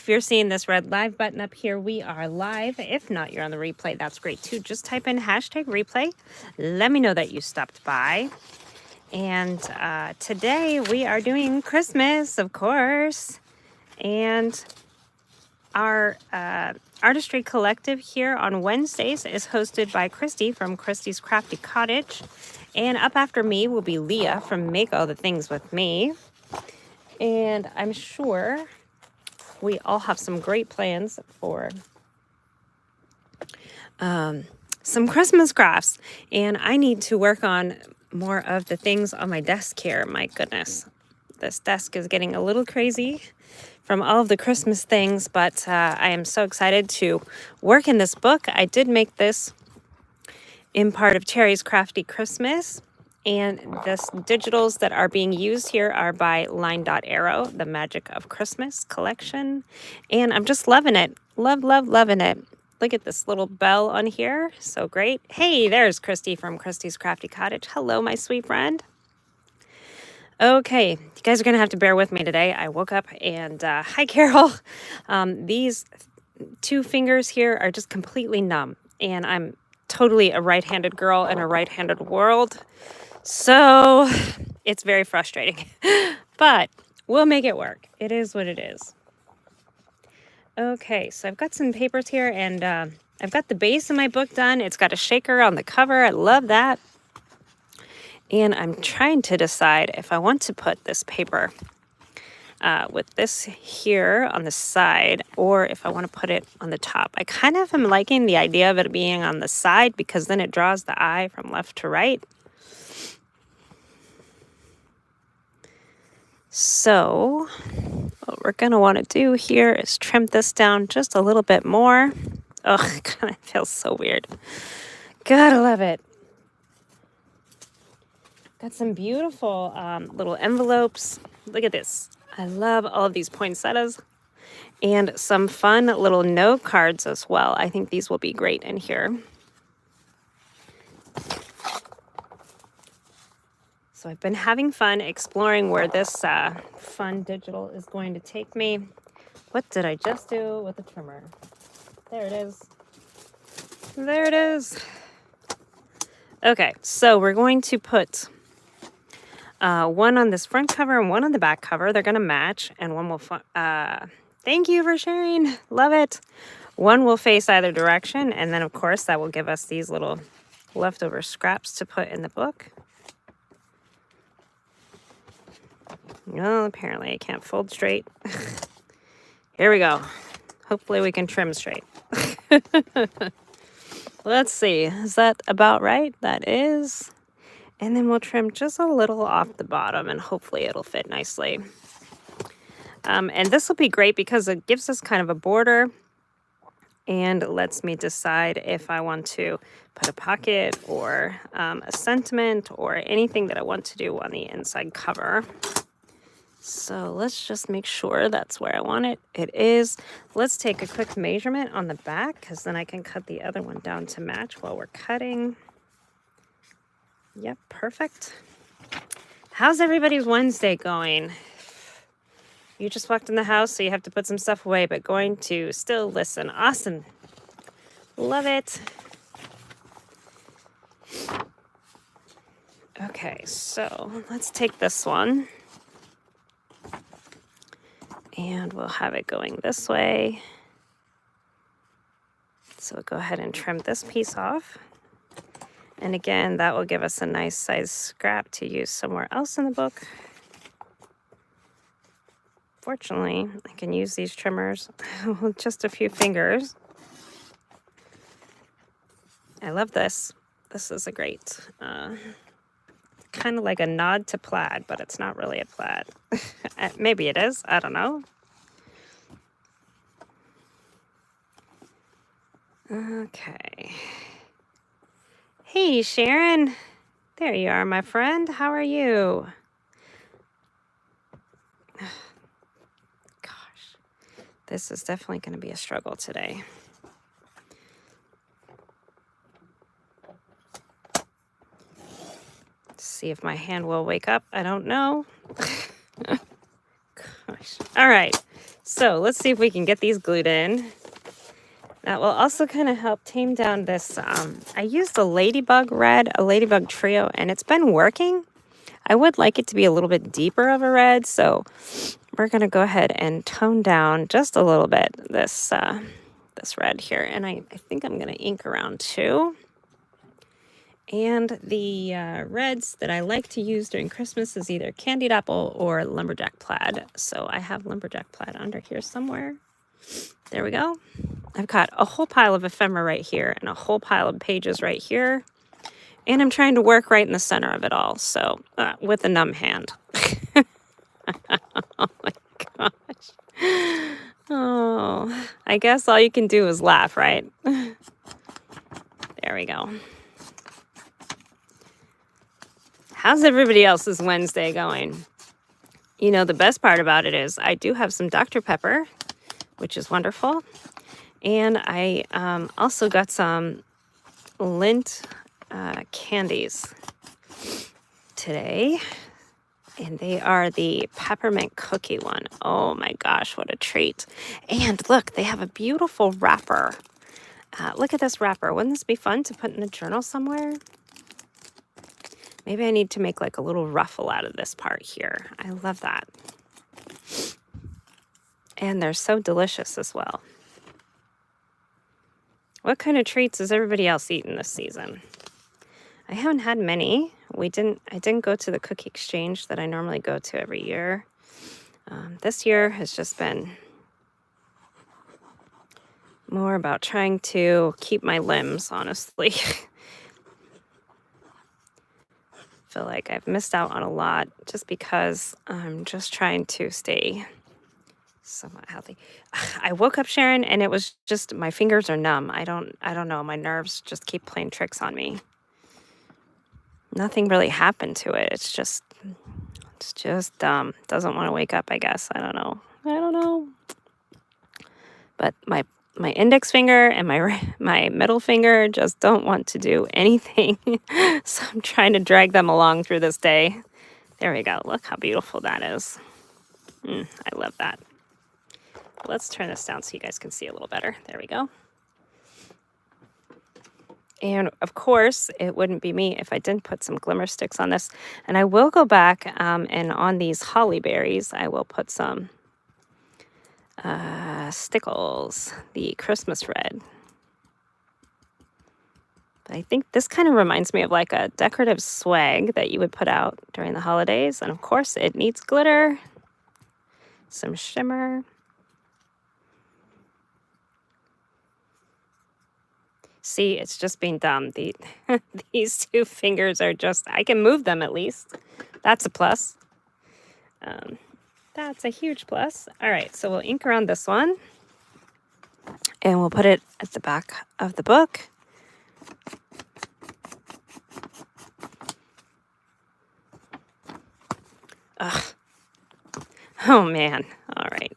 you're seeing this red live button up here, we are live. If not, you're on the replay. That's great too. Just type in hashtag replay. Let me know that you stopped by. And today we are doing Christmas, of course. And our Artistry Collective here on Wednesdays is hosted by Christy from Christy's Crafty Cottage. And up after me will be Leah from Make All the Things With Me. And I'm sure we all have some great plans for some Christmas crafts. And I need to work on more of the things on my desk here. My goodness, this desk is getting a little crazy from all of the Christmas things, but I am so excited to work in this book. I did make this in part of Terry's Crafty Christmas. And the digitals that are being used here are by Line Dot Arrow, the Magic of Christmas collection. And I'm just loving it. Loving it. Look at this little bell on here. So great. Hey, there's Christy from Christy's Crafty Cottage. Hello, my sweet friend. Okay, you guys are going to have to bear with me today. I woke up and, hi, Carol. These two fingers here are just completely numb. And I'm totally a right-handed girl in a right-handed world. So it's very frustrating, but we'll make it work. It is what it is. Okay, so I've got some papers here, and I've got the base of my book done. It's got a shaker on the cover. I love that. And I'm trying to decide if I want to put this paper with this here on the side, or if I want to put it on the top. I kind of am liking the idea of it being on the side because then it draws the eye from left to right. So what we're going to want to do here is trim this down just a little bit more. Ugh, it kind of feels so weird. Gotta love it. Got some beautiful little envelopes. Look at this. I love all of these poinsettias. And some fun little note cards as well. I think these will be great in here. So I've been having fun exploring where this fun digital is going to take me. What did I just do with the trimmer? There it is. There it is. Okay, so we're going to put one on this front cover and one on the back cover. They're going to match, and one will... thank you for sharing. Love it. One will face either direction, and then, of course, that will give us these little leftover scraps to put in the book. Well, apparently I can't fold straight. Here we go. Hopefully we can trim straight. Let's see. Is that about right? That is. And then we'll trim just a little off the bottom, and hopefully it'll fit nicely. And this will be great because it gives us kind of a border and lets me decide if I want to put a pocket or a sentiment or anything that I want to do on the inside cover. So let's just make sure that's where I want it. It is. Let's take a quick measurement on the back because then I can cut the other one down to match while we're cutting. Yep, perfect. How's everybody's Wednesday going? You just walked in the house, so you have to put some stuff away, but going to still listen. Awesome. Love it. Okay, so let's take this one. And we'll have it going this way. So we'll go ahead and trim this piece off. And again, that will give us a nice size scrap to use somewhere else in the book. Fortunately, I can use these trimmers with just a few fingers. I love this. This is a great, kind of like a nod to plaid, but it's not really a plaid. Maybe it is. I don't know. Okay. Hey, Sharon. There you are, my friend. How are you? Gosh, this is definitely going to be a struggle today. See if my hand will wake up. I don't know. Gosh. All right. So let's see if we can get these glued in. That will also kind of help tame down this. I used a ladybug red, a ladybug trio, and it's been working. I would like it to be a little bit deeper of a red, so we're going to go ahead and tone down just a little bit this this red here. And I think I'm going to ink around too. And the reds that I like to use during Christmas is either Candied Apple or Lumberjack Plaid. So I have Lumberjack Plaid under here somewhere. There we go. I've got a whole pile of ephemera right here and a whole pile of pages right here. And I'm trying to work right in the center of it all. So with a numb hand. Oh my gosh. Oh, I guess all you can do is laugh, right? There we go. How's everybody else's Wednesday going? You know, the best part about it is I do have some Dr. Pepper, which is wonderful. And I also got some Lindt candies today. And they are the peppermint cookie one. Oh my gosh, what a treat. And look, they have a beautiful wrapper. Look at this wrapper. Wouldn't this be fun to put in a journal somewhere? Maybe I need to make like a little ruffle out of this part here. I love that. And they're so delicious as well. What kind of treats is everybody else eating this season? I haven't had many. I didn't go to the cookie exchange that I normally go to every year. This year has just been more about trying to keep my limbs, honestly. Feel like I've missed out on a lot just because I'm just trying to stay somewhat healthy. I woke up, Sharon, and it was just my fingers are numb. I don't know. My nerves just keep playing tricks on me. Nothing really happened to it. It's just doesn't want to wake up, I guess. I don't know. But my index finger and my middle finger just don't want to do anything. So I'm trying to drag them along through this day. There we go. Look how beautiful that is. I love that. Let's turn this down so you guys can see a little better. There we go. And of course, it wouldn't be me if I didn't put some glimmer sticks on this. And I will go back and on these holly berries, I will put some Stickles, the Christmas red. But I think this kind of reminds me of like a decorative swag that you would put out during the holidays. And of course, it needs glitter, some shimmer. See, it's just being dumb. These two fingers are just, I can move them at least. That's a plus. That's a huge plus. All right, so we'll ink around this one. And we'll put it at the back of the book. Ugh. Oh, man. All right.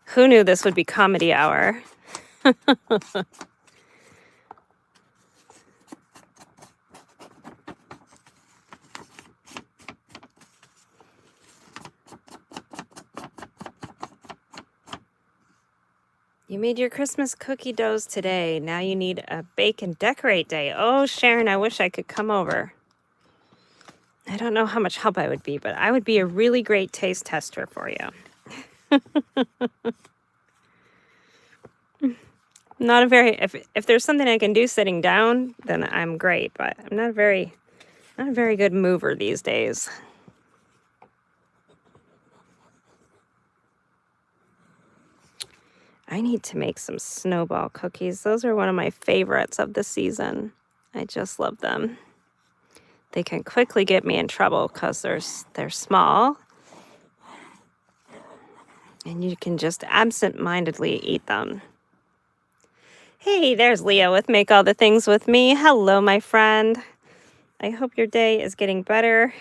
Who knew this would be comedy hour? You made your Christmas cookie doughs today. Now you need a bake and decorate day. Oh, Sharon, I wish I could come over. I don't know how much help I would be, but I would be a really great taste tester for you. Not a very, if there's something I can do sitting down, then I'm great, but I'm not a very good mover these days. I need to make some snowball cookies. Those are one of my favorites of the season. I just love them. They can quickly get me in trouble because they're small. And you can just absent-mindedly eat them. Hey, there's Leah with Make All the Things With Me. Hello, my friend. I hope your day is getting better,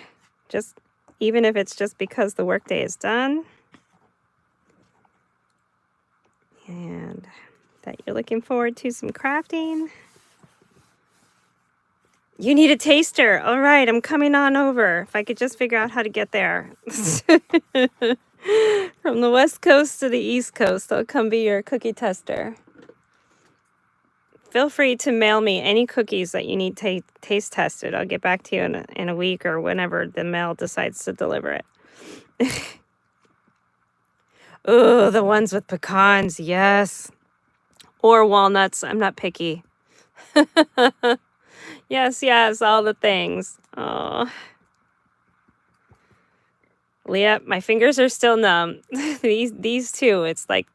even if it's just because the workday is done. And that you're looking forward to some crafting. You need a taster. All right, I'm coming on over. If I could just figure out how to get there. From the West Coast to the East Coast, I'll come be your cookie tester. Feel free to mail me any cookies that you need taste tested. I'll get back to you in a week or whenever the mail decides to deliver it. Oh, the ones with pecans, yes. Or walnuts. I'm not picky. Yes, yes, all the things. Oh. Leah, my fingers are still numb. These two, it's like,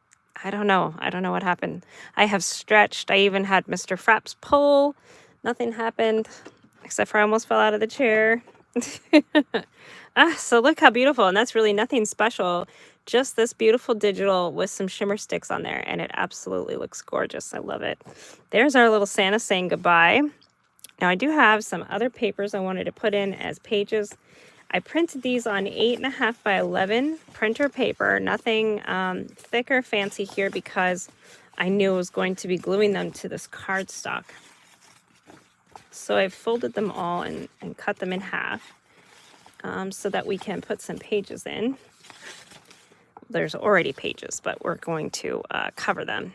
I don't know. I don't know what happened. I have stretched. I even had Mr. Frapps pull. Nothing happened, except for I almost fell out of the chair. So look how beautiful. And that's really nothing special. Just this beautiful digital with some shimmer sticks on there. And it absolutely looks gorgeous. I love it. There's our little Santa saying goodbye. Now I do have some other papers I wanted to put in as pages. I printed these on 8.5 by 11 printer paper. Nothing thick or fancy here because I knew I was going to be gluing them to this cardstock. So I folded them all and cut them in half so that we can put some pages in. There's already pages, but we're going to cover them.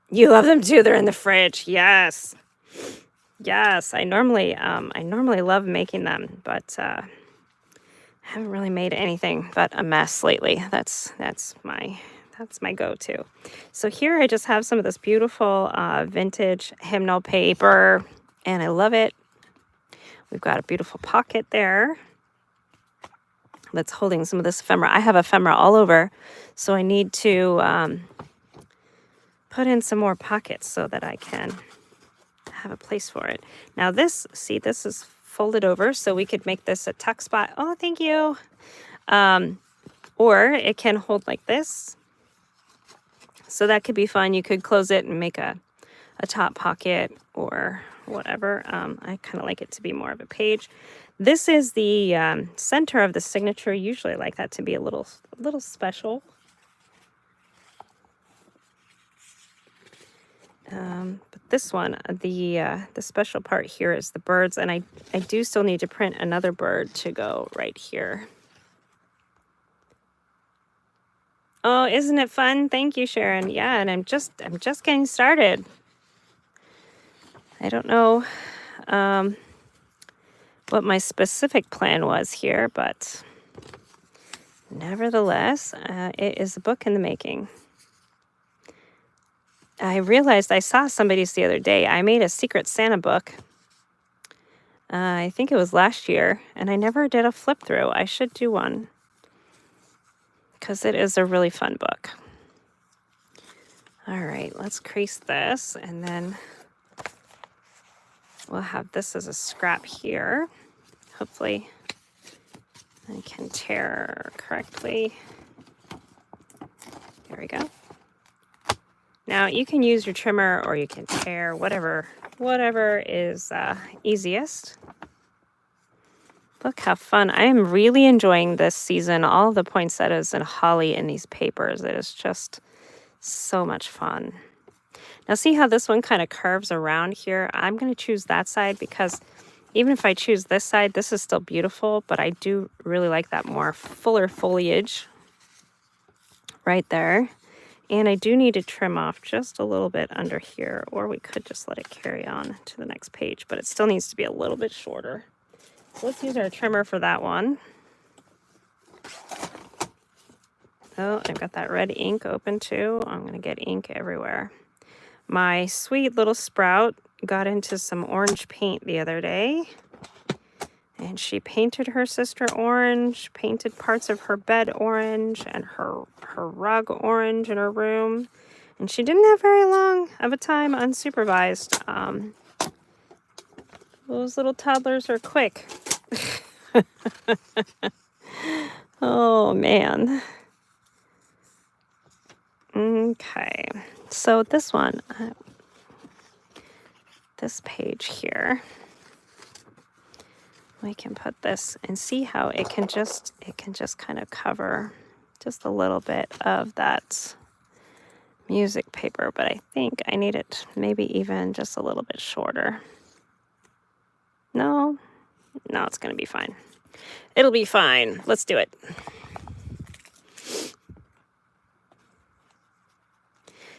You love them too. They're in the fridge. Yes. Yes, I normally love making them, but haven't really made anything but a mess lately. That's my go-to. So here I just have some of this beautiful vintage hymnal paper, and I love it. We've got a beautiful pocket there that's holding some of this ephemera. I have ephemera all over, so I need to put in some more pockets so that I can have a place for it. Now this is folded over, so we could make this a tuck spot. Oh, thank you. Or it can hold like this. So that could be fun. You could close it and make a top pocket or whatever. I kind of like it to be more of a page. This is the center of the signature. Usually I like that to be a little special. But this one, the special part here is the birds, and I do still need to print another bird to go right here. Oh, isn't it fun? Thank you, Sharon. Yeah, and I'm just getting started. I don't know what my specific plan was here, but nevertheless, it is a book in the making. I realized I saw somebody's the other day. I made a Secret Santa book. I think it was last year, and I never did a flip through. I should do one because it is a really fun book. All right, let's crease this, and then we'll have this as a scrap here. Hopefully I can tear correctly. There we go. Now you can use your trimmer or you can tear, whatever is easiest. Look how fun. I am really enjoying this season. All the poinsettias and holly in these papers. It is just so much fun. Now see how this one kind of curves around here? I'm going to choose that side because even if I choose this side, this is still beautiful, but I do really like that more fuller foliage right there. And I do need to trim off just a little bit under here, or we could just let it carry on to the next page, but it still needs to be a little bit shorter. So let's use our trimmer for that one. Oh, I've got that red ink open too. I'm going to get ink everywhere. My sweet little Sprout got into some orange paint the other day, and she painted her sister orange, painted parts of her bed orange, and her rug orange in her room. And she didn't have very long of a time unsupervised. Those little toddlers are quick. Oh, man. Okay. So this one, this page here, we can put this and see how it can just kind of cover just a little bit of that music paper, but I think I need it maybe even just a little bit shorter. No, it's going to be fine. It'll be fine. Let's do it.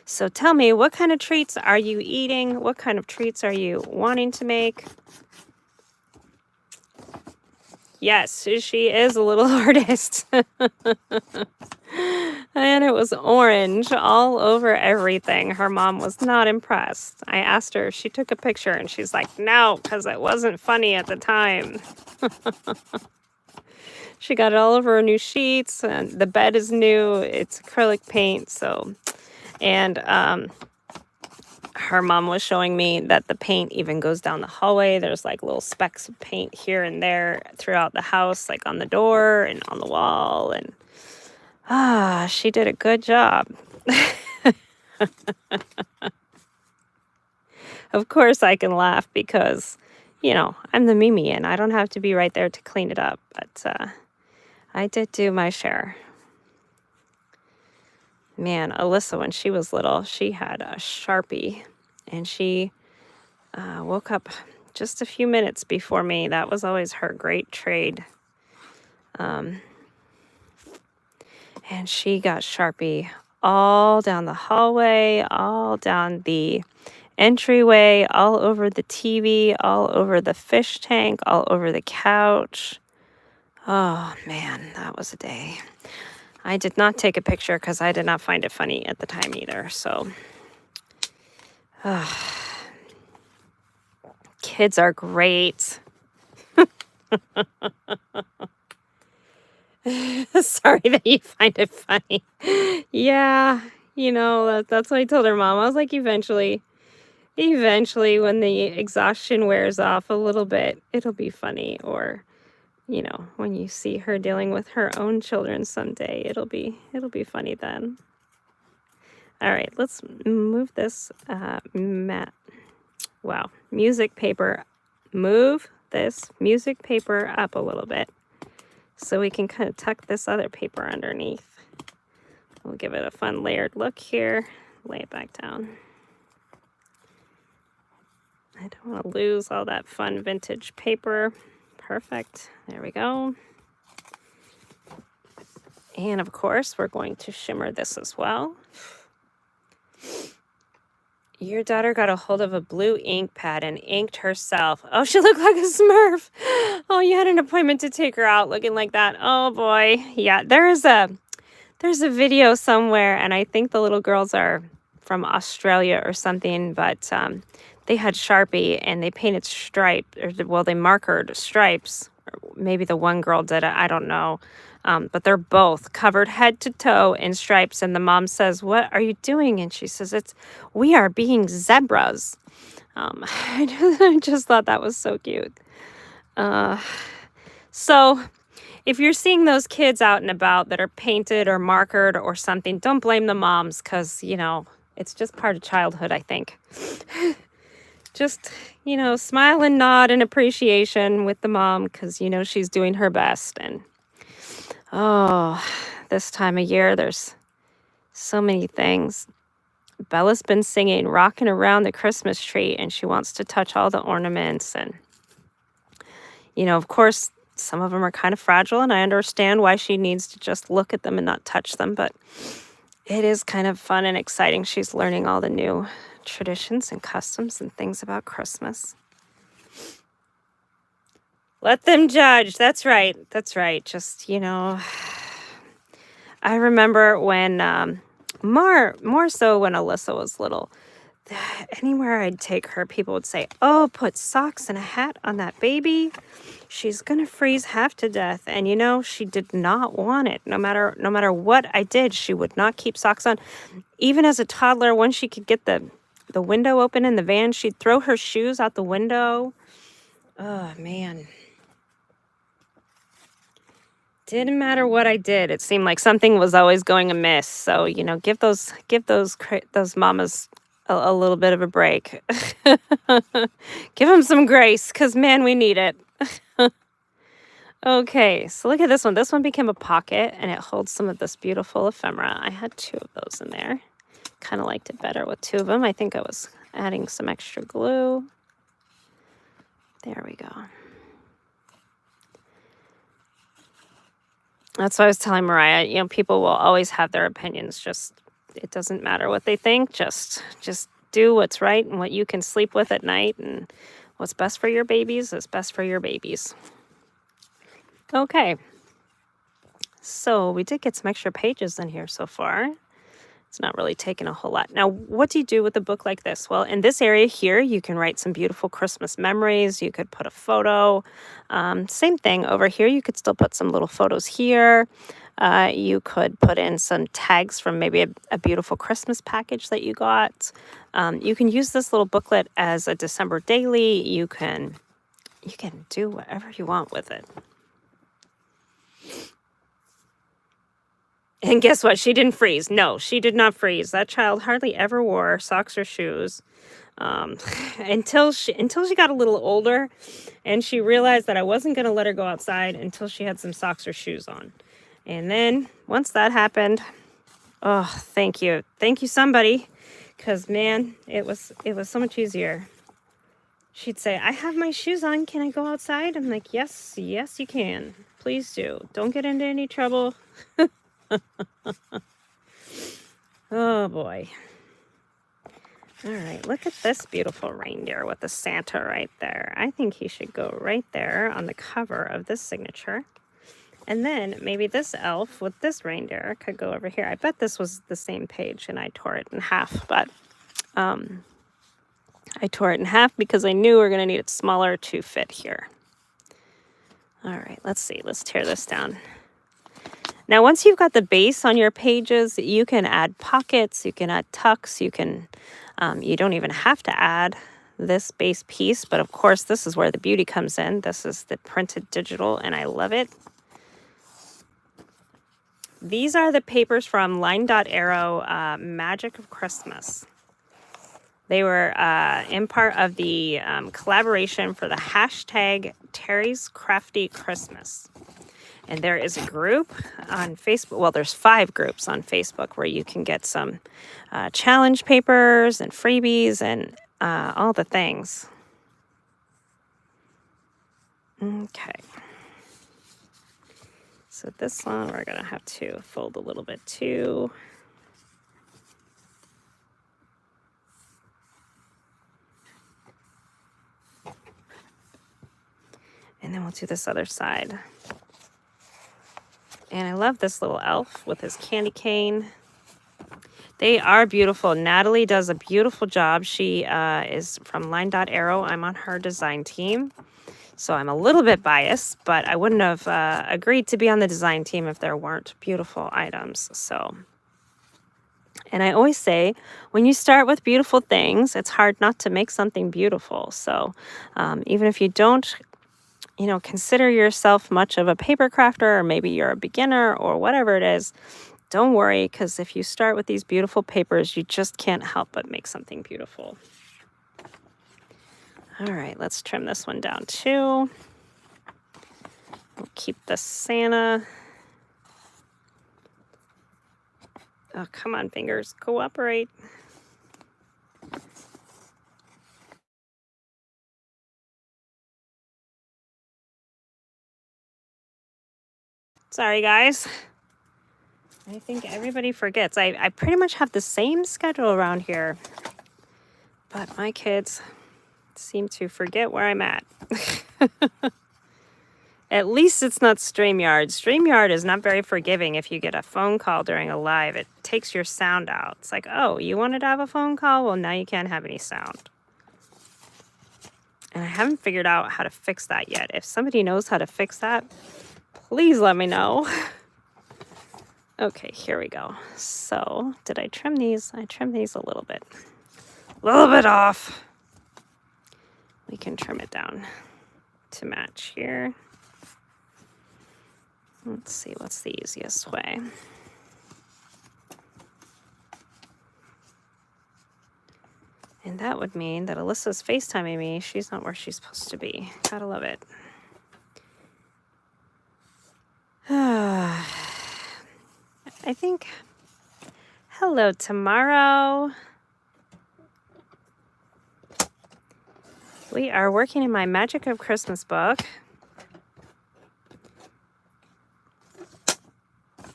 So tell me, what kind of treats are you eating? What kind of treats are you wanting to make? Yes, she is a little artist. And it was orange all over everything. Her mom was not impressed. I asked her if she took a picture, and she's like, no, because it wasn't funny at the time. She got it all over her new sheets, and the bed is new. It's acrylic paint, so... And her mom was showing me that the paint even goes down the hallway. There's like little specks of paint here and there throughout the house, like on the door and on the wall. And she did a good job. Of course I can laugh because, I'm the Mimi and I don't have to be right there to clean it up. But I did do my share. Man, Alyssa, when she was little, she had a Sharpie, and she woke up just a few minutes before me. That was always her great trade. And she got Sharpie all down the hallway, all down the entryway, all over the TV, all over the fish tank, all over the couch. Oh, man, that was a day. I did not take a picture because I did not find it funny at the time either, so... Kids are great. Sorry that you find it funny. Yeah, that's what I told her mom. I was like, eventually, when the exhaustion wears off a little bit, it'll be funny. Or, when you see her dealing with her own children someday, it'll be funny then. All right, let's move this music paper. Move this music paper up a little bit so we can kind of tuck this other paper underneath. We'll give it a fun layered look here. Lay it back down. I don't want to lose all that fun vintage paper. Perfect. There we go. And of course, we're going to shimmer this as well. Your daughter got a hold of a blue ink pad and inked herself. Oh, she looked like a Smurf. Oh, you had an appointment to take her out looking like that. Oh boy. Yeah, there's a video somewhere, and I think the little girls are from Australia or something, but they had Sharpie and they painted they markered stripes. Or maybe the one girl did it, I don't know. But they're both covered head to toe in stripes. And the mom says, "What are you doing?" And she says, "We are being zebras." I just thought that was so cute. So if you're seeing those kids out and about that are painted or markered or something, don't blame the moms because, it's just part of childhood, I think. Just, smile and nod in appreciation with the mom because, she's doing her best. And this time of year, there's so many things. Bella's been singing Rockin' Around the Christmas Tree, and she wants to touch all the ornaments. And, of course, some of them are kind of fragile, and I understand why she needs to just look at them and not touch them. But it is kind of fun and exciting. She's learning all the new traditions and customs and things about Christmas. Let them judge. That's right. Just, I remember when, more so when Alyssa was little, anywhere I'd take her, people would say, "Oh, put socks and a hat on that baby. She's going to freeze half to death." And, she did not want it. No matter what I did, she would not keep socks on. Even as a toddler, when she could get the window open in the van, she'd throw her shoes out the window. Oh, man. Didn't matter what I did. It seemed like something was always going amiss. So, give those mamas a little bit of a break. Give them some grace, because, man, we need it. Okay, so look at this one. This one became a pocket, and it holds some of this beautiful ephemera. I had 2 of those in there. Kind of liked it better with 2 of them. I think I was adding some extra glue. There we go. That's what I was telling Mariah. People will always have their opinions. Just it doesn't matter what they think. Just do what's right and what you can sleep with at night, and what's best for your babies is best for your babies. Okay. So we did get some extra pages in here so far. It's not really taking a whole lot. Now, what do you do with a book like this? Well, in this area here, you can write some beautiful Christmas memories. You could put a photo. Same thing over here. You could still put some little photos here. You could put in some tags from maybe a beautiful Christmas package that you got. You can use this little booklet as a December daily. You can do whatever you want with it. And guess what? She didn't freeze. No, she did not freeze. That child hardly ever wore socks or shoes until she got a little older, and she realized that I wasn't going to let her go outside until she had some socks or shoes on. And then once that happened, oh, thank you somebody, because man, it was so much easier. She'd say, "I have my shoes on. Can I go outside?" I'm like, yes, you can. Please do. Don't get into any trouble. Oh boy. All right, look at this beautiful reindeer with the Santa right there. I think he should go right there on the cover of this signature. And then maybe this elf with this reindeer could go over here. I bet this was the same page and I tore it in half, but I tore it in half because I knew we were going to need it smaller to fit here. All right, let's see. Let's tear this down. Now, once you've got the base on your pages, you can add pockets, you can add tucks, you don't even have to add this base piece, but of course, this is where the beauty comes in. This is the printed digital, and I love it. These are the papers from Line Dot Arrow, Magic of Christmas. They were in part of the collaboration for the hashtag Terry's Crafty Christmas. And there is a group on Facebook. Well, there's 5 groups on Facebook where you can get some challenge papers and freebies and all the things. Okay. So this one, we're going to have to fold a little bit too. And then we'll do this other side. And I love this little elf with his candy cane. They are beautiful. Natalie does a beautiful job. She is from Line Dot Arrow. I'm on her design team. So I'm a little bit biased, but I wouldn't have agreed to be on the design team if there weren't beautiful items. And I always say, when you start with beautiful things, it's hard not to make something beautiful. So even if you don't consider yourself much of a paper crafter, or maybe you're a beginner or whatever it is, don't worry, because if you start with these beautiful papers, you just can't help but make something beautiful. All right, let's trim this one down too. We'll keep the Santa. Oh, come on, fingers, cooperate. Sorry, guys. I think everybody forgets. I pretty much have the same schedule around here, but my kids seem to forget where I'm at. At least it's not StreamYard. StreamYard is not very forgiving if you get a phone call during a live. It takes your sound out. It's like, oh, you wanted to have a phone call? Well, now you can't have any sound. And I haven't figured out how to fix that yet. If somebody knows how to fix that, please let me know. Okay, here we go. So, did I trim these? I trimmed these a little bit. A little bit off. We can trim it down to match here. Let's see, what's the easiest way? And that would mean that Alyssa's FaceTiming me. She's not where she's supposed to be. Gotta love it. I think, hello, tomorrow. We are working in my Magic of Christmas book.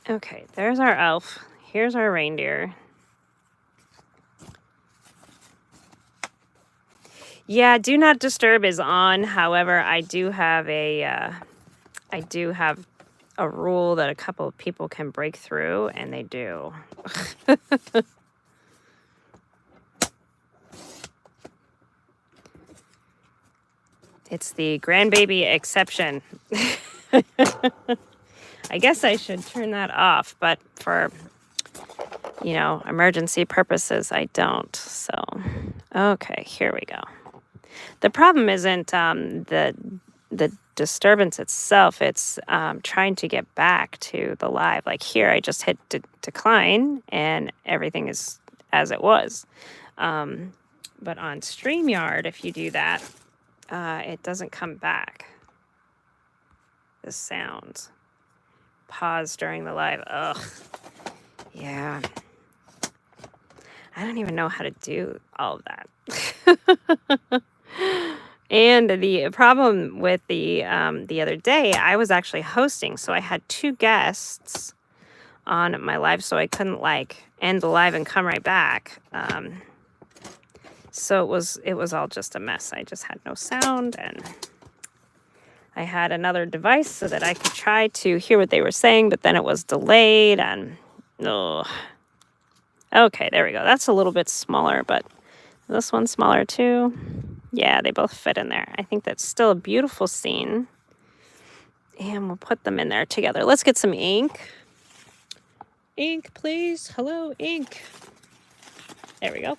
Okay, there's our elf. Here's our reindeer. Yeah, do not disturb is on. However, I do have a rule that a couple of people can break through, and they do. It's the grandbaby exception. I guess I should turn that off, but for, emergency purposes, I don't. So, okay, here we go. The problem isn't the disturbance itself. It's trying to get back to the live. Like here, I just hit decline, and everything is as it was. But on StreamYard, if you do that, it doesn't come back. The sound. Pause during the live. Ugh. Yeah. I don't even know how to do all of that. And the problem with the other day, I was actually hosting, so I had 2 guests on my live, so I couldn't end the live and come right back. So it was all just a mess. I just had no sound, and I had another device so that I could try to hear what they were saying, but then it was delayed, and okay, there we go. That's a little bit smaller, but this one's smaller too. Yeah, they both fit in there. I think that's still a beautiful scene. And we'll put them in there together. Let's get some ink. Ink, please. Hello, ink. There we go.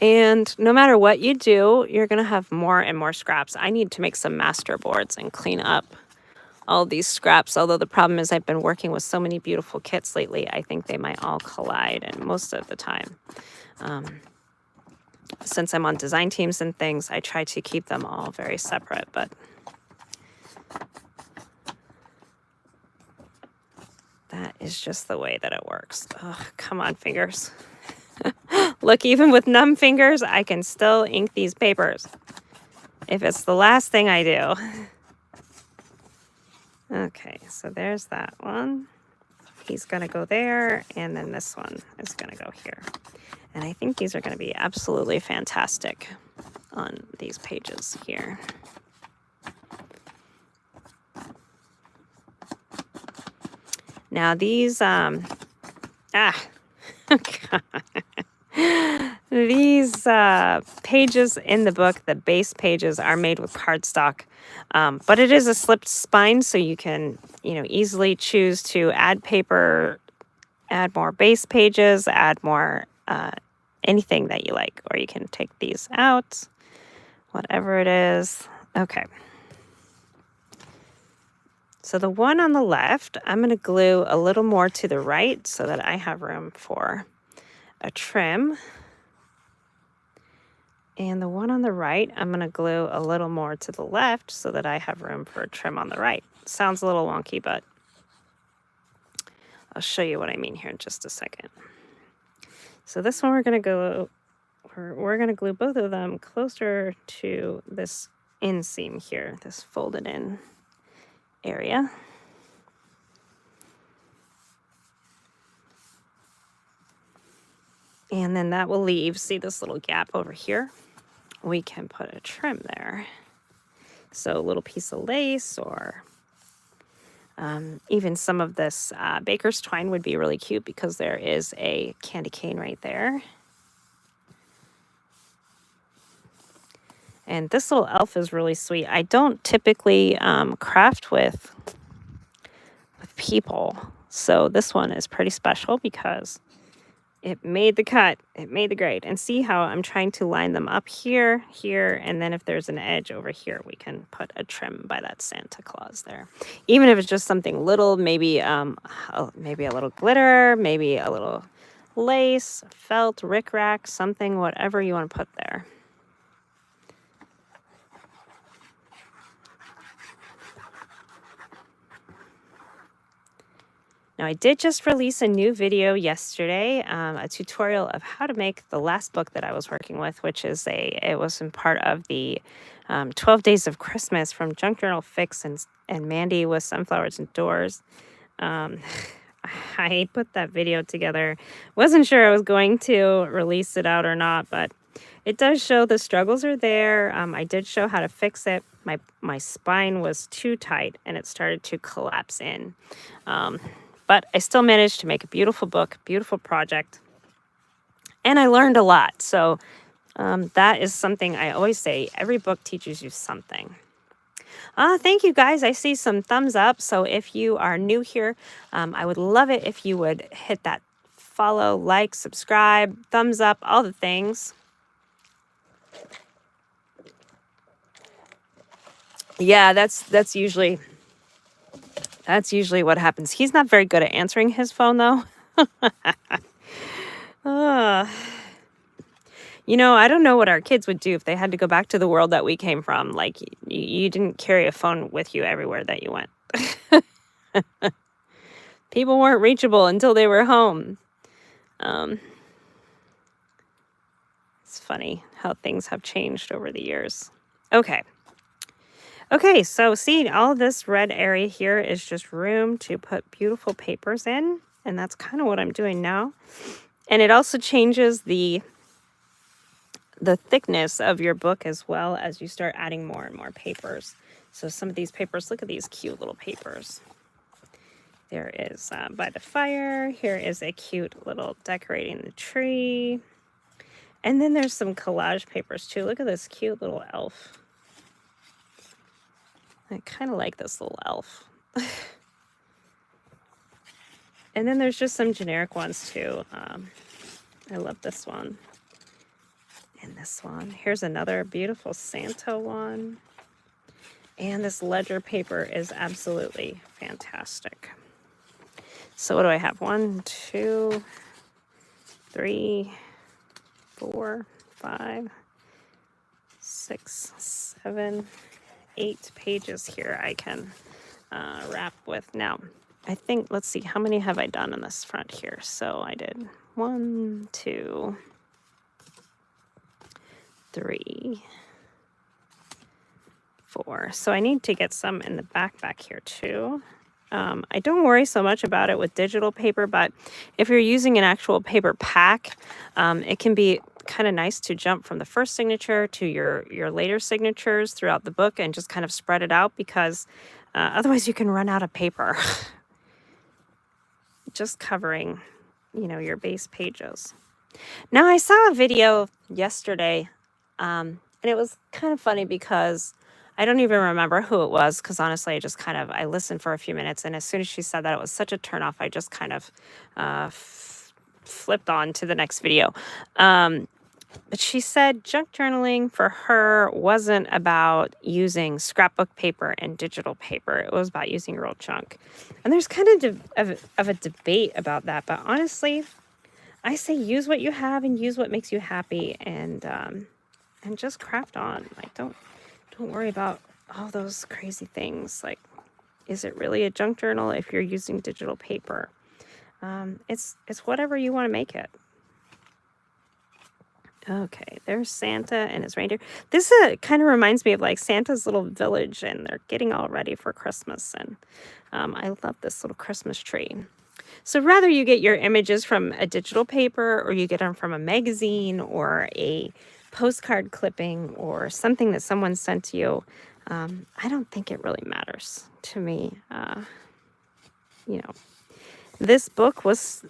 And no matter what you do, you're going to have more and more scraps. I need to make some master boards and clean up all these scraps. Although the problem is I've been working with so many beautiful kits lately, I think they might all collide. And most of the time, since I'm on design teams and things, I try to keep them all very separate. But that is just the way that it works. Oh, come on, fingers. Look, even with numb fingers, I can still ink these papers if it's the last thing I do. Okay, so there's that one. He's going to go there, and then this one is going to go here. And I think these are going to be absolutely fantastic on these pages here. Now these, these pages in the book, the base pages, are made with cardstock, but it is a slipped spine, so you can, easily choose to add paper, add more base pages, add more anything that you like, or you can take these out, whatever it is. Okay. So the one on the left, I'm going to glue a little more to the right so that I have room for a trim. And the one on the right, I'm going to glue a little more to the left so that I have room for a trim on the right. Sounds a little wonky, but I'll show you what I mean here in just a second. So this one we're going to glue both of them closer to this inseam here, this folded in area. And then that will leave, see this little gap over here? We can put a trim there. So a little piece of lace, or even some of this baker's twine would be really cute because there is a candy cane right there. And this little elf is really sweet. I don't typically craft with people, so this one is pretty special because it made the cut. It made the grade. And see how I'm trying to line them up here, here, and then if there's an edge over here, we can put a trim by that Santa Claus there. Even if it's just something little, maybe maybe a little glitter, maybe a little lace, felt, rickrack, something, whatever you want to put there. Now, I did just release a new video yesterday, a tutorial of how to make the last book that I was working with, which is it was in part of the 12 Days of Christmas from Junk Journal Fix and Mandy with Sunflowers and Doors. I put that video together. Wasn't sure I was going to release it out or not, but It does show the struggles are there. I did show how to fix it. My spine was too tight and it started to collapse in. But I still managed to make a beautiful book, beautiful project. And I learned a lot. So that is something I always say. Every book teaches you something. Thank you guys. I see some thumbs up. So if you are new here, I would love it if you would hit that follow, like, subscribe, thumbs up, all the things. Yeah, that's usually what happens. He's not very good at answering his phone though. You know, I don't know what our kids would do if they had to go back to the world that we came from. Like, you didn't carry a phone with you everywhere that you went. People weren't reachable until they were home. It's funny how things have changed over the years. Okay. Okay, so see, all this red area here is just room to put beautiful papers in. And that's kind of what I'm doing now. And it also changes the thickness of your book as well as you start adding more and more papers. So some of these papers, look at these cute little papers. There is by the fire. Here is a cute little decorating the tree. And then there's some collage papers too. Look at this cute little elf. I kind of like this little elf. And then there's just some generic ones too. I love this one. And this one. Here's another beautiful Santa one. And this ledger paper is absolutely fantastic. So what do I have? 1, 2, 3, 4, 5, 6, 7, 8 pages here I can wrap with. Now, I think, let's see, how many have I done in this front here? So I did 1, 2, 3, 4. So I need to get some in the back here too. I don't worry so much about it with digital paper, but if you're using an actual paper pack, it can be kind of nice to jump from the first signature to your later signatures throughout the book and just kind of spread it out, because otherwise you can run out of paper. Just covering, you know, your base pages. Now, I saw a video yesterday, and it was kind of funny because I don't even remember who it was, because honestly, I listened for a few minutes, and as soon as she said that it was such a turnoff, I just kind of flipped on to the next video. But she said junk journaling for her wasn't about using scrapbook paper and digital paper. It was about using real junk. And there's kind of a debate about that. But honestly, I say use what you have and use what makes you happy, and just craft on. Like, don't worry about all those crazy things. Like, is it really a junk journal if you're using digital paper? It's whatever you want to make it. Okay, there's Santa and his reindeer. This kind of reminds me of like Santa's little village, and they're getting all ready for Christmas. And I love this little Christmas tree. So rather you get your images from a digital paper, or you get them from a magazine or a postcard clipping or something that someone sent to you, I don't think it really matters to me. You know, this book was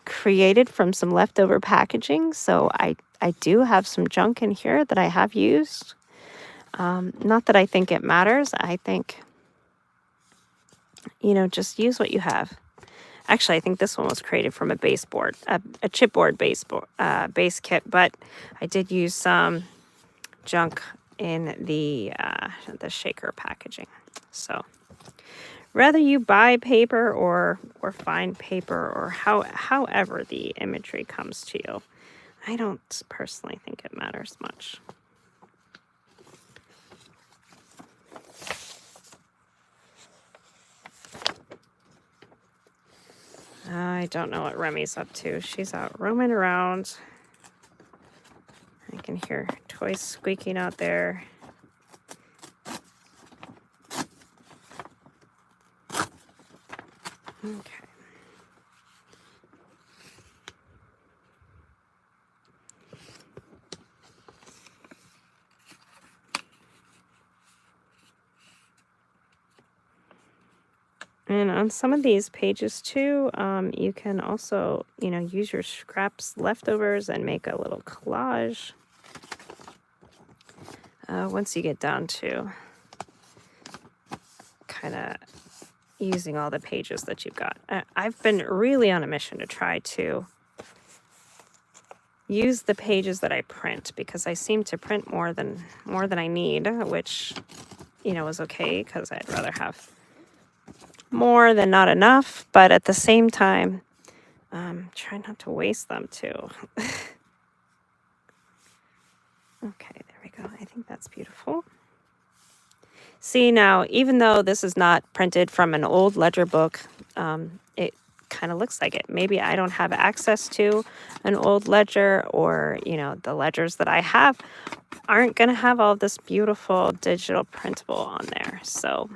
created from some leftover packaging, so I do have some junk in here that I have used. Not that I think it matters. I think, you know, just use what you have. Actually, I think this one was created from a baseboard, a chipboard base kit, but I did use some junk in the shaker packaging. So whether you buy paper or find paper, or however the imagery comes to you, I don't personally think it matters much. I don't know what Remy's up to. She's out roaming around. I can hear toys squeaking out there. Okay. And on some of these pages too, you can also, use your scraps leftovers and make a little collage. Once you get down to kind of using all the pages that you've got. I've been really on a mission to try to use the pages that I print, because I seem to print more than I need, which, is okay, because I'd rather have more than not enough, but at the same time, try not to waste them too. Okay, there we go. I think that's beautiful. See, now, even though this is not printed from an old ledger book, it kind of looks like it. Maybe I don't have access to an old ledger, or, the ledgers that I have aren't going to have all this beautiful digital printable on there. So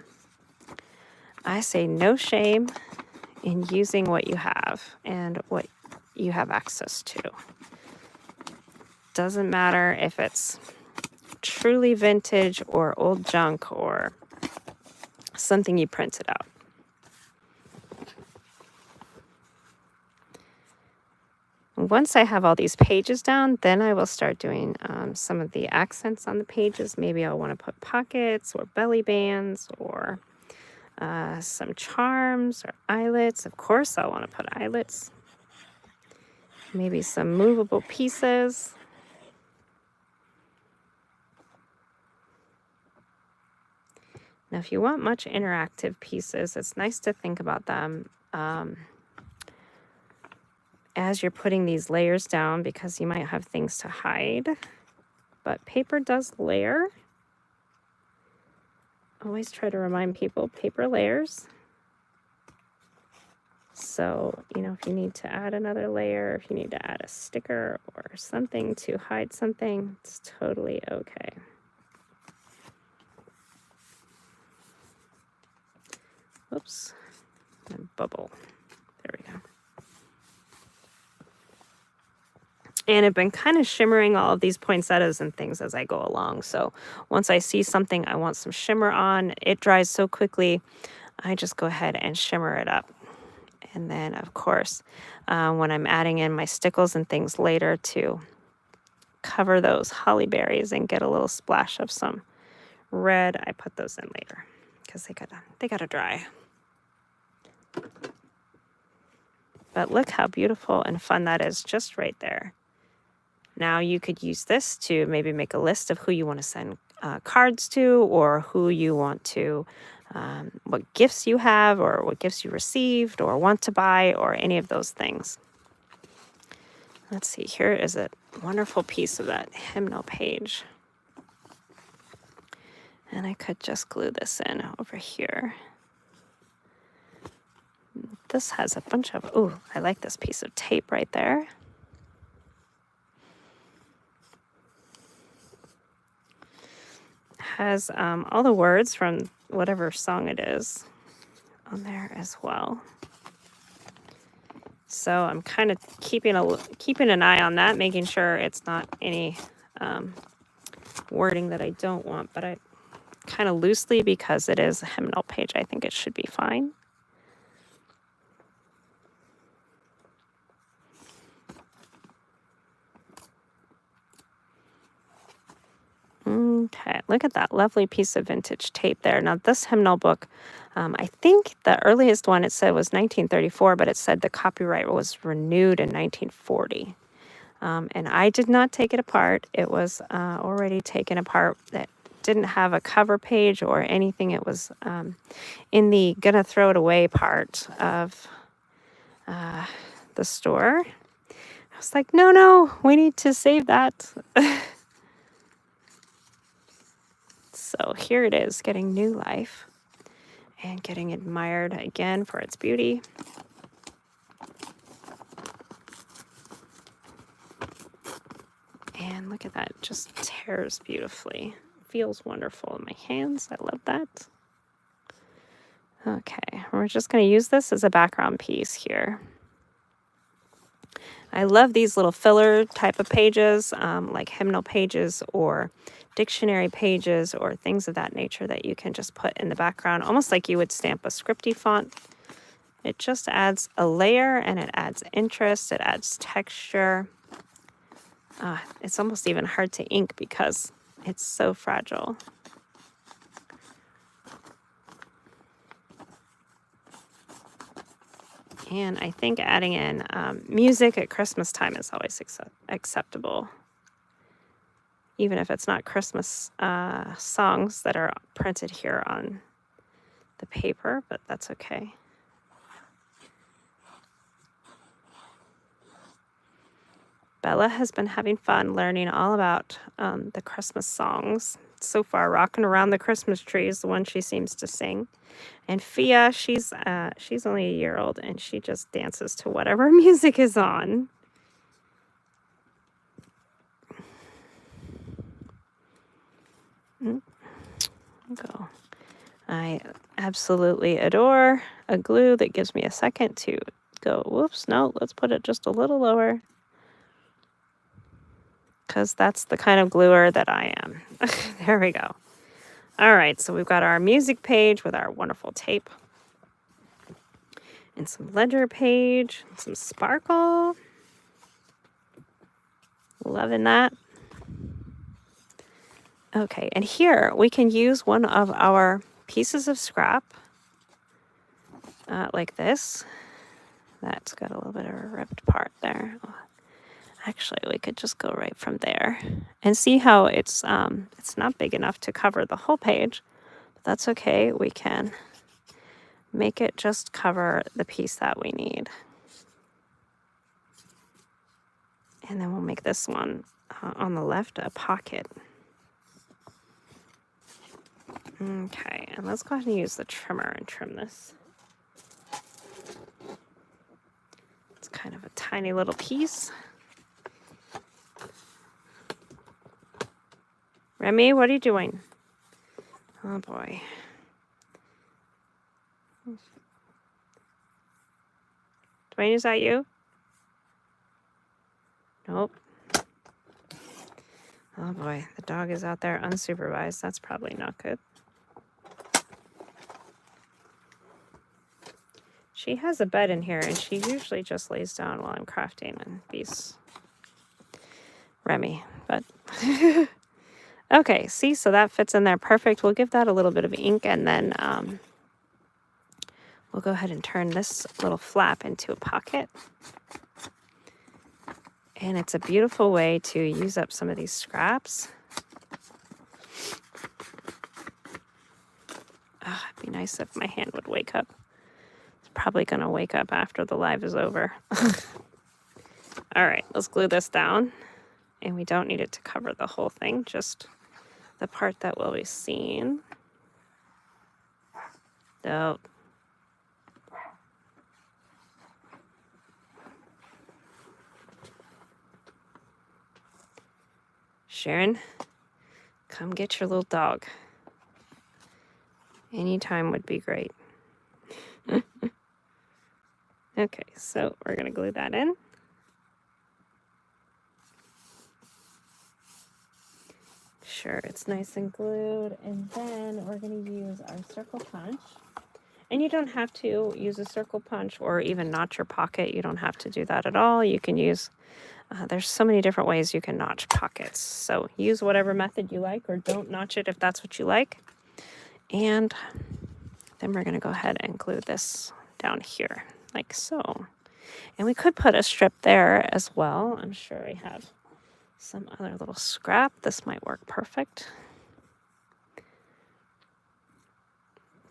I say no shame in using what you have and what you have access to. Doesn't matter if it's truly vintage or old junk or something you printed out. Once I have all these pages down, then I will start doing some of the accents on the pages. Maybe I'll want to put pockets or belly bands, or some charms or eyelets. Of course, I'll want to put eyelets. Maybe some movable pieces. Now, if you want much interactive pieces, it's nice to think about them as you're putting these layers down, because you might have things to hide. But paper does layer. Always try to remind people, paper layers. So, if you need to add another layer, if you need to add a sticker or something to hide something, it's totally okay. Oops, a bubble. There we go. And I've been kind of shimmering all of these poinsettias and things as I go along. So once I see something I want some shimmer on, it dries so quickly, I just go ahead and shimmer it up. And then, of course, when I'm adding in my stickles and things later to cover those holly berries and get a little splash of some red, I put those in later, because they gotta dry. But look how beautiful and fun that is, just right there. Now you could use this to maybe make a list of who you want to send cards to, or who you want to, what gifts you have, or what gifts you received or want to buy, or any of those things. Let's see, here is a wonderful piece of that hymnal page. And I could just glue this in over here. This has a bunch of, ooh, I like this piece of tape right there. Has all the words from whatever song it is on there as well. So I'm kind of keeping an eye on that, making sure it's not any wording that I don't want, but I kind of loosely, because it is a hymnal page, I think it should be fine. Okay, look at that lovely piece of vintage tape there. Now, this hymnal book, I think the earliest one it said was 1934, but it said the copyright was renewed in 1940. And I did not take it apart. It was already taken apart. That didn't have a cover page or anything. It was in the gonna throw it away part of the store. I was like, no, we need to save that. So here it is, getting new life and getting admired again for its beauty. And look at that, it just tears beautifully. Feels wonderful in my hands. I love that. Okay, we're just going to use this as a background piece here. I love these little filler type of pages, like hymnal pages or dictionary pages or things of that nature that you can just put in the background, almost like you would stamp a scripty font. It just adds a layer and it adds interest, it adds texture. It's almost even hard to ink because it's so fragile. And I think adding in music at Christmas time is always acceptable. Even if it's not Christmas songs that are printed here on the paper, but that's okay. Bella has been having fun learning all about the Christmas songs. So far, Rocking Around the Christmas Tree is the one she seems to sing. And Fia, she's only a year old, and she just dances to whatever music is on. Go. I absolutely adore a glue that gives me a second to go, whoops, no, let's put it just a little lower. Because that's the kind of gluer that I am. There we go. All right, so we've got our music page with our wonderful tape. And some ledger page, some sparkle. Loving that. Okay, and here we can use one of our pieces of scrap, like this. That's got a little bit of a ripped part there. Actually, we could just go right from there and see how it's not big enough to cover the whole page, but that's okay. We can make it just cover the piece that we need. And then we'll make this one on the left a pocket. Okay, and let's go ahead and use the trimmer and trim this. It's kind of a tiny little piece. Remy, what are you doing? Oh boy. Dwayne, is that you? Nope. Oh boy, the dog is out there unsupervised. That's probably not good. She has a bed in here, and she usually just lays down while I'm crafting and beats Remy. But okay, see, so that fits in there perfect. We'll give that a little bit of ink, and then we'll go ahead and turn this little flap into a pocket. And it's a beautiful way to use up some of these scraps. Oh, it'd be nice if my hand would wake up. It's probably going to wake up after the live is over. All right, let's glue this down. And we don't need it to cover the whole thing, just the part that will be seen. So, Sharon, come get your little dog. Anytime would be great. Okay, so we're going to glue that in. Sure, it's nice and glued. And then we're going to use our circle punch. And you don't have to use a circle punch or even notch your pocket. You don't have to do that at all. You can use, there's so many different ways you can notch pockets. So use whatever method you like, or don't notch it if that's what you like. And then we're going to go ahead and glue this down here, like so. And we could put a strip there as well. I'm sure I have some other little scrap. This might work perfect.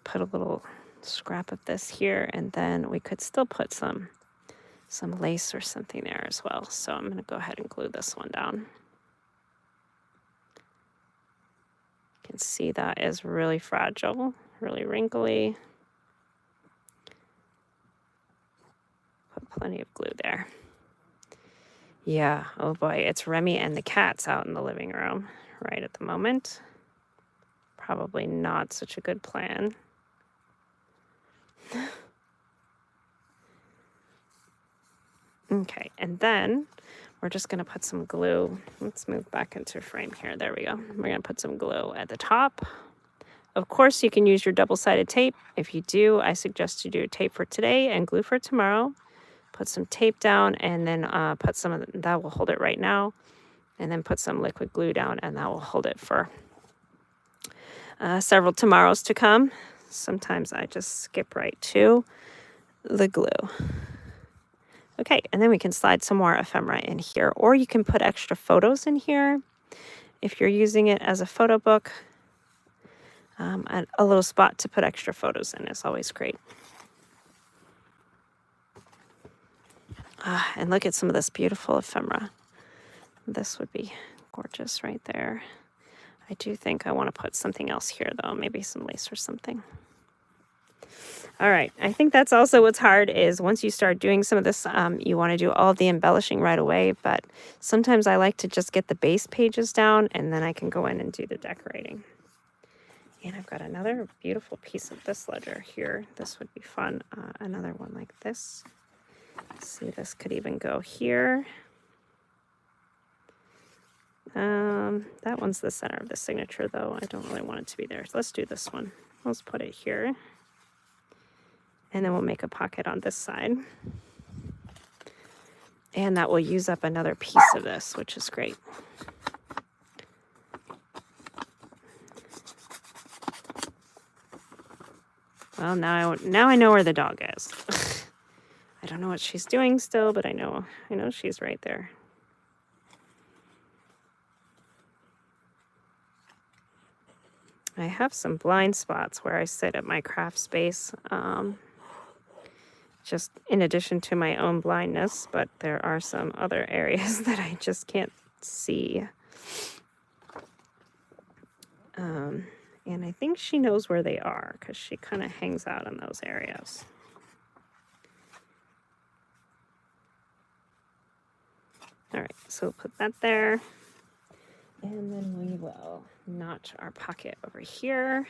Put a little scrap of this here, and then we could still put some lace or something there as well. So I'm going to go ahead and glue this one down. You can see that is really fragile, really wrinkly. Put plenty of glue there. Yeah, oh boy, it's Remy and the cats out in the living room right at the moment. Probably not such a good plan. Okay, and then we're just going to put some glue. Let's move back into frame here. There we go. We're going to put some glue at the top. Of course, you can use your double-sided tape. If you do, I suggest you do tape for today and glue for tomorrow. Put some tape down, and then put some of that will hold it right now. And then put some liquid glue down, and that will hold it for several tomorrows to come. Sometimes I just skip right to the glue. Okay, and then we can slide some more ephemera in here, or you can put extra photos in here. If you're using it as a photo book, a little spot to put extra photos in is always great. And look at some of this beautiful ephemera. This would be gorgeous right there. I do think I want to put something else here, though, maybe some lace or something. All right, I think that's also what's hard is once you start doing some of this, you want to do all the embellishing right away, but sometimes I like to just get the base pages down, and then I can go in and do the decorating. And I've got another beautiful piece of this ledger here. This would be fun. Another one like this. See, this could even go here. That one's the center of the signature, though. I don't really want it to be there. So let's do this one. Let's put it here. And then we'll make a pocket on this side. And that will use up another piece of this, which is great. Well, now I know where the dog is. I don't know what she's doing still, but I know she's right there. I have some blind spots where I sit at my craft space, just in addition to my own blindness, but there are some other areas that I just can't see. And I think she knows where they are because she kind of hangs out in those areas. All right, so we'll put that there. And then we will notch our pocket over here.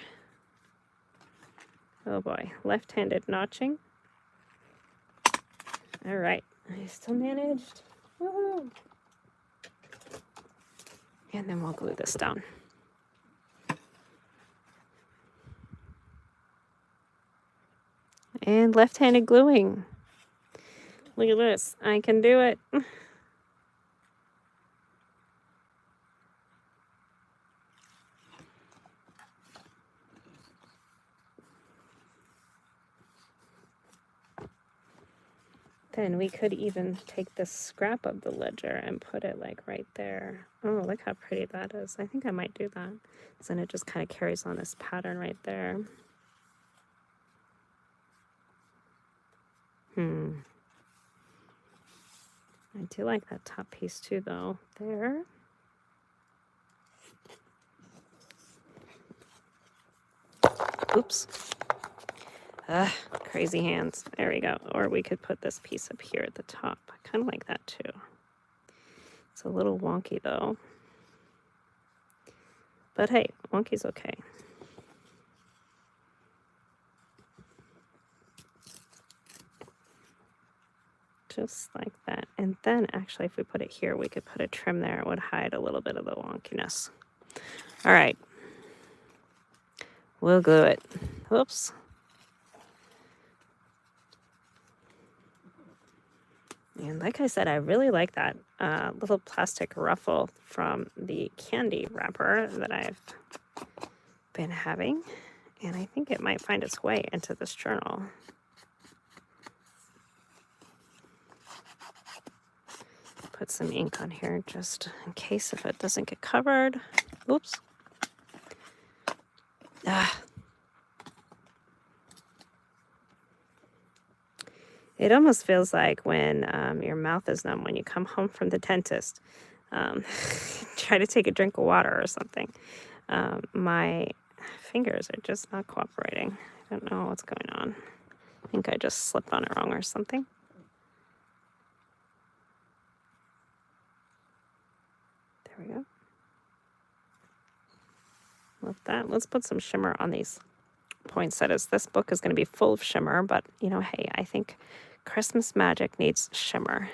Oh boy, left-handed notching. All right, I still managed. Woohoo! And then we'll glue this down. And left-handed gluing. Look at this, I can do it. Then we could even take this scrap of the ledger and put it like right there. Oh, look how pretty that is. I think I might do that. So then it just kind of carries on this pattern right there. I do like that top piece too, though. There. Oops. Crazy hands. There we go. Or we could put this piece up here at the top. I kind of like that too. It's a little wonky though. But hey, wonky's okay. Just like that. And then actually if we put it here, we could put a trim there. It would hide a little bit of the wonkiness. All right. We'll glue it. Whoops. And like I said, I really like that little plastic ruffle from the candy wrapper that I've been having. And I think it might find its way into this journal. Put some ink on here just in case if it doesn't get covered. Oops. It almost feels like when your mouth is numb when you come home from the dentist. Try to take a drink of water or something. My fingers are just not cooperating. I don't know what's going on. I think I just slipped on it wrong or something. There we go. With that, let's put some shimmer on these poinsettias. This book is going to be full of shimmer, but you know, hey, I think Christmas magic needs shimmer.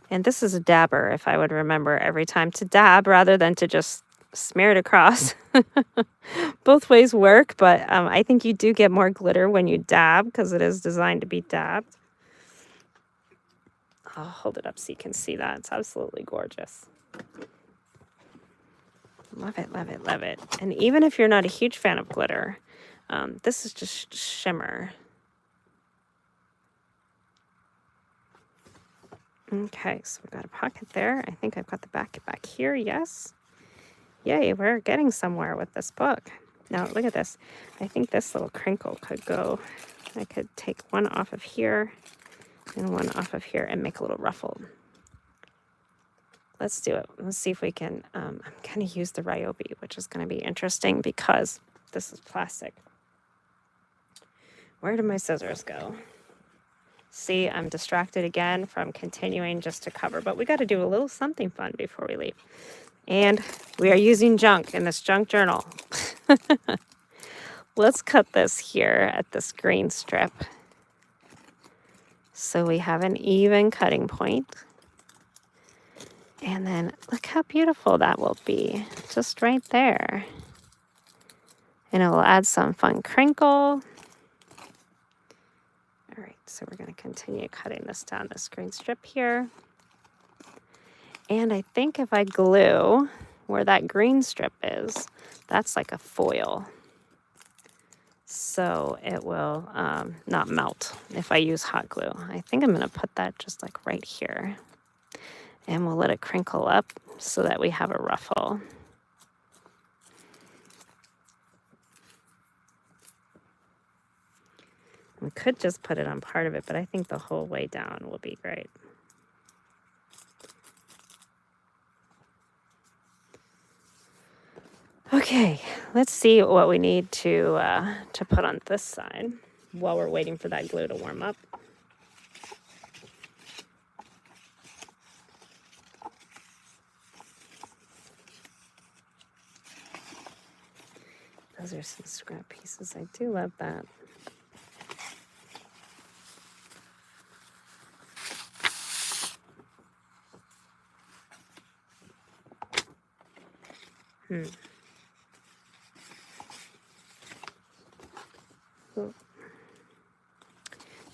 And this is a dabber, if I would remember every time to dab rather than to just smear it across. Both ways work, but I think you do get more glitter when you dab because it is designed to be dabbed. I'll hold it up so you can see that. It's absolutely gorgeous. Love it, love it, love it. And even if you're not a huge fan of glitter, this is just shimmer. Okay, so we've got a pocket there. I think I've got the back here, yes. Yay, we're getting somewhere with this book. Now, look at this. I think this little crinkle could go. I could take one off of here and one off of here and make a little ruffle. Let's do it. Let's see if we can. I'm going to use the Ryobi, which is going to be interesting because this is plastic. Where did my scissors go? See, I'm distracted again from continuing just to cover, but we got to do a little something fun before we leave. And we are using junk in this junk journal. Let's cut this here at this green strip. So we have an even cutting point. And then look how beautiful that will be, just right there. And it will add some fun crinkle. All right, so we're going to continue cutting this down this green strip here. And I think if I glue where that green strip is, that's like a foil. So it will not melt if I use hot glue. I think I'm going to put that just like right here. And we'll let it crinkle up so that we have a ruffle. We could just put it on part of it, but I think the whole way down will be great. Okay, let's see what we need to put on this side while we're waiting for that glue to warm up. Those are some scrap pieces. I do love that.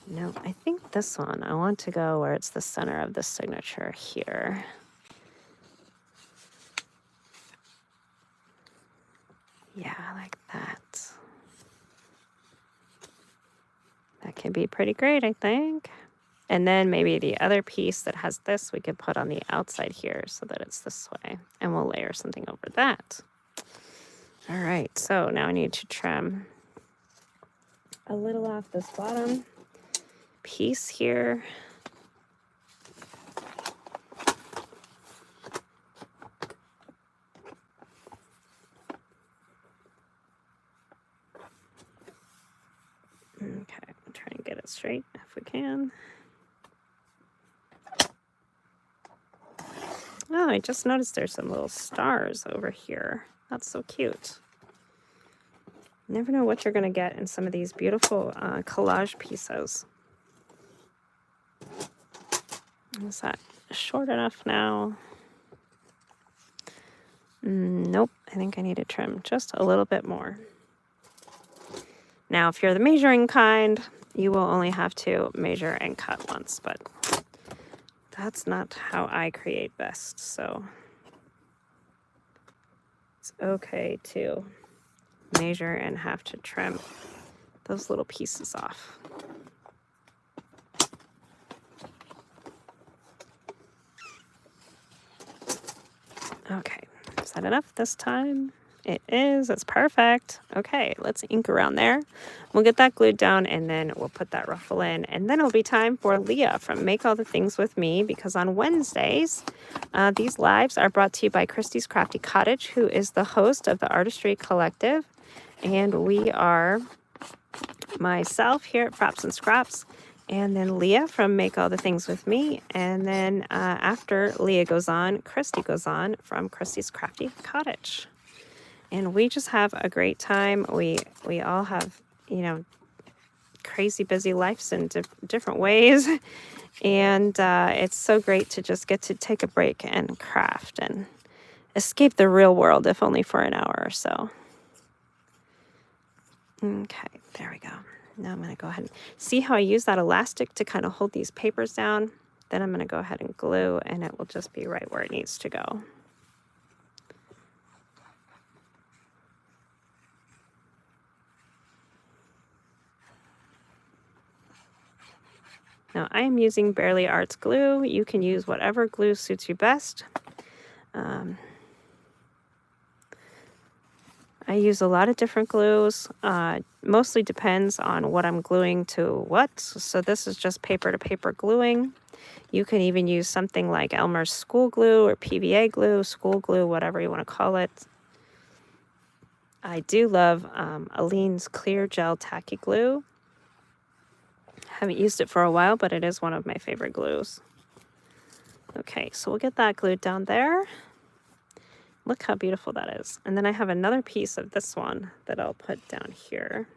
No, I think this one, I want to go where it's the center of the signature here. Yeah, like that. That can be pretty great, I think. And then maybe the other piece that has this, we could put on the outside here so that it's this way. And we'll layer something over that. All right, so now I need to trim a little off this bottom piece here. Okay, I'm trying to get it straight if we can. Oh, I just noticed there's some little stars over here. That's so cute. You never know what you're going to get in some of these beautiful collage pieces. Is that short enough now? Nope, I think I need to trim just a little bit more. Now, if you're the measuring kind, you will only have to measure and cut once, but that's not how I create best, so it's okay to measure and have to trim those little pieces off. Okay, is that enough this time? It is, it's perfect. Okay, let's ink around there. We'll get that glued down and then we'll put that ruffle in. And then it'll be time for Leah from Make All the Things With Me, because on Wednesdays, these lives are brought to you by Christy's Crafty Cottage, who is the host of the Artistry Collective. And we are myself here at Frapps Scraps, and then Leah from Make All the Things With Me. And then after Leah goes on, Christy goes on from Christy's Crafty Cottage. And we just have a great time. We all have, you know, crazy busy lives in different ways. And it's so great to just get to take a break and craft and escape the real world, if only for an hour or so. Okay, there we go. Now I'm going to go ahead and see how I use that elastic to kind of hold these papers down. Then I'm going to go ahead and glue, and it will just be right where it needs to go. Now I am using Barely Arts glue. You can use whatever glue suits you best. I use a lot of different glues. Mostly depends on what I'm gluing to what. So this is just paper to paper gluing. You can even use something like Elmer's school glue or PVA glue, school glue, whatever you want to call it. I do love Aleene's Clear Gel Tacky Glue. Haven't used it for a while, but it is one of my favorite glues. Okay, so we'll get that glued down there. Look how beautiful that is. And then I have another piece of this one that I'll put down here.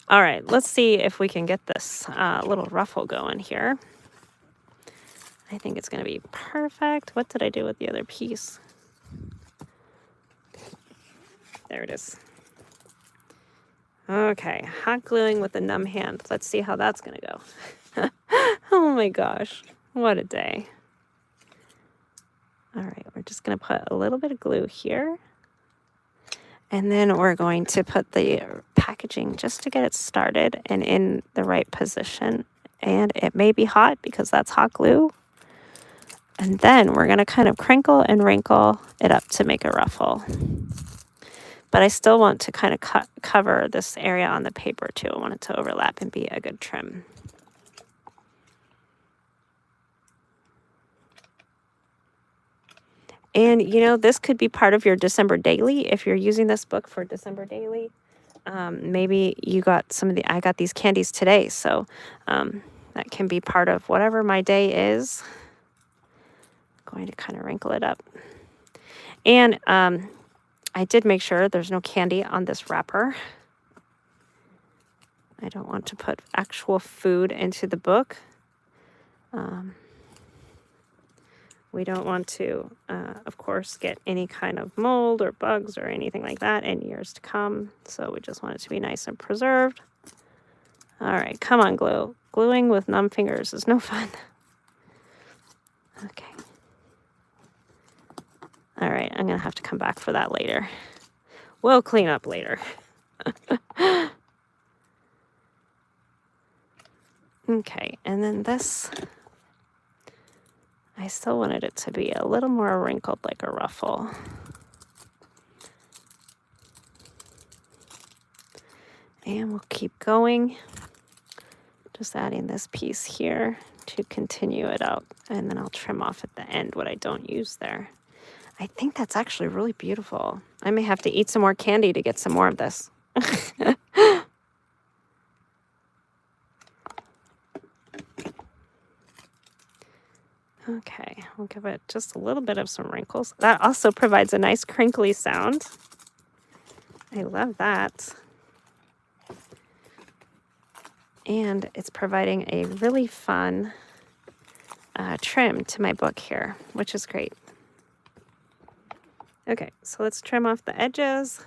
All right, let's see if we can get this little ruffle going here. I think it's going to be perfect. What did I do with the other piece? There it is. Okay, hot gluing with a numb hand. Let's see how that's going to go. Oh my gosh, what a day. All right, we're just going to put a little bit of glue here. And then we're going to put the packaging just to get it started and in the right position. And it may be hot because that's hot glue. And then we're going to kind of crinkle and wrinkle it up to make a ruffle. But I still want to kind of cover this area on the paper too. I want it to overlap and be a good trim. And, you know, this could be part of your December daily. If you're using this book for December daily, maybe you got I got these candies today. So that can be part of whatever my day is. I'm going to kind of wrinkle it up. And I did make sure there's no candy on this wrapper. I don't want to put actual food into the book. We don't want to, of course, get any kind of mold or bugs or anything like that in years to come. So we just want it to be nice and preserved. All right, come on, glue. Gluing with numb fingers is no fun. Okay. All right, I'm going to have to come back for that later. We'll clean up later. Okay, and then this... I still wanted it to be a little more wrinkled like a ruffle. And we'll keep going. Just adding this piece here to continue it out. And then I'll trim off at the end what I don't use there. I think that's actually really beautiful. I may have to eat some more candy to get some more of this. Okay, we'll give it just a little bit of some wrinkles. That also provides a nice crinkly sound. I love that. And it's providing a really fun trim to my book here, which is great. Okay, so let's trim off the edges.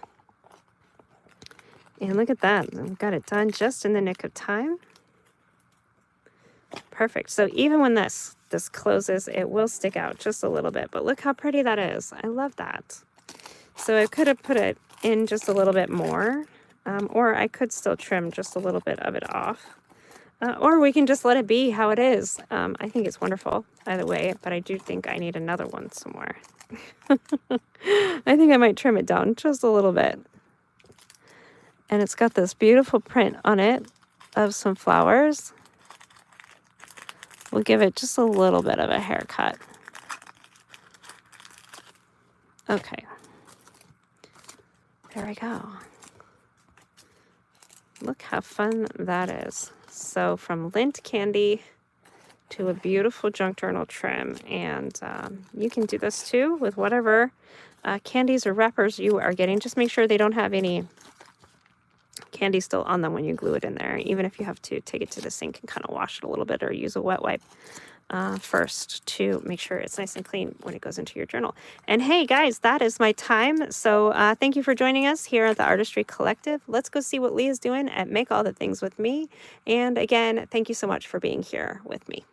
And look at that. I've got it done just in the nick of time. Perfect. So even when this closes, it will stick out just a little bit. But look how pretty that is. I love that. So I could have put it in just a little bit more. Or I could still trim just a little bit of it off. Or we can just let it be how it is. I think it's wonderful either way. But I do think I need another one somewhere. I think I might trim it down just a little bit. And it's got this beautiful print on it of some flowers. We'll give it just a little bit of a haircut. Okay. There we go. Look how fun that is. So from lint candy to a beautiful junk journal trim. And you can do this too with whatever candies or wrappers you are getting. Just make sure they don't have any candy still on them when you glue it in there, even if you have to take it to the sink and kind of wash it a little bit or use a wet wipe first to make sure it's nice and clean when it goes into your journal. And hey, guys, that is my time. So thank you for joining us here at the Artistry Collective. Let's go see what Lee is doing at Make All the Things with Me. And again, thank you so much for being here with me.